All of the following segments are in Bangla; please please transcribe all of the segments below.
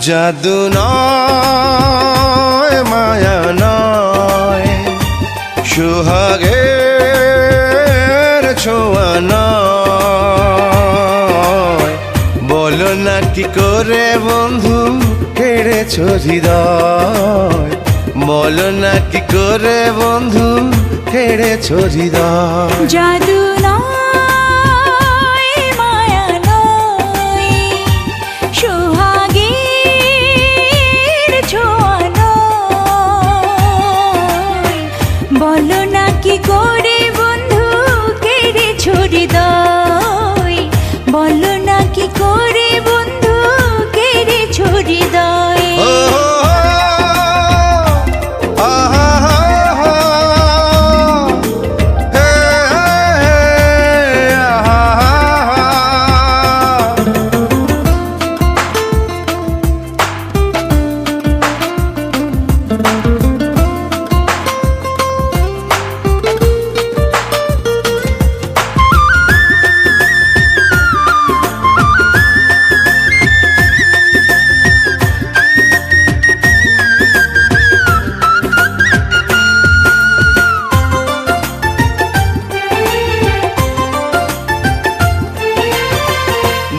জাদু নয় মায়া নয়, সোহাগের ছোঁয়া নয়। বলো না কি করে বন্ধু কেড়েছ হৃদয়, বলো না কি করে বন্ধু কেড়েছ হৃদয়। জাদু নয় মায়া নয়, সোহাগের ছোঁয়া নয়। বলো না কি করে বন্ধু কেড়েছ হৃদয়, বলো না কি করে বন্ধু কেড়েছ হৃদয়।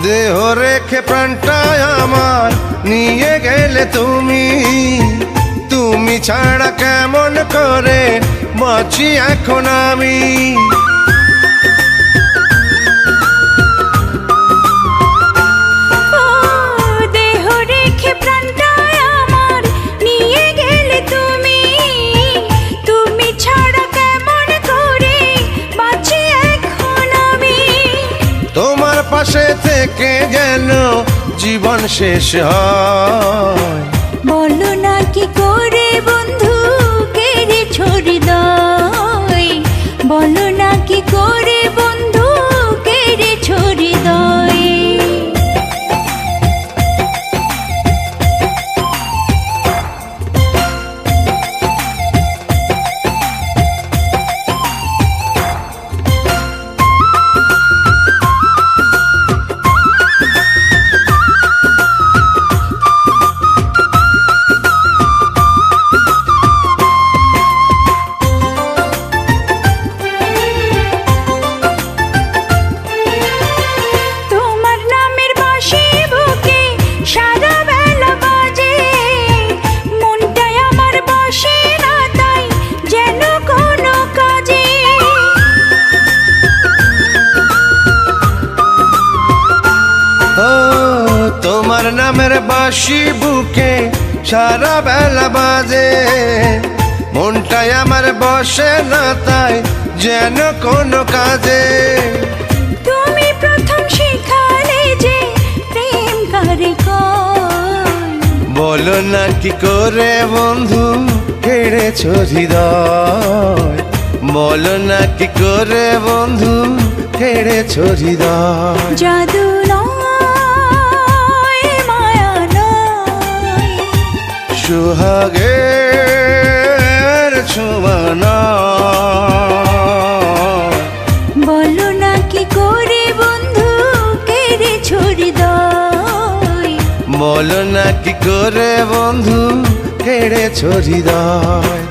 দেহ রেখে প্রাণটায় আমার নিয়ে গেলে তুমি, তুমি ছাড়া কেমন করে বাঁচি এখন আমি। দেহ রেখে প্রাণটায় আমার নিয়ে গেলে তুমি, তুমি ছাড়া কেমন করে বাঁচি এখন আমি। তোমার পাশে থেকে যেন জীবন শেষ হয়, বলো না কি করে বন্ধু কেড়েছ হৃদয়, বলো না কি করে বন্ধু কেড়েছ হৃদয়। তোমার নামের বাঁশি বুকে সারা বেলা বাজে, মনটাই আমার বসে না তাই যেন কোনো কাজে। তুমি প্রথম শিখালে যে প্রেম করে কই, বলো না কি করে বন্ধু কেড়েছ হৃদয়, বলো না কি করে বন্ধু কেড়েছ হৃদয়। জাদু নয় মায়া নয়, সোহাগের ছোঁয়া নয়। বলো না কি করে বন্ধু কেড়েছ হৃদয়, বলো না কি করে বন্ধু কেড়েছ হৃদয়।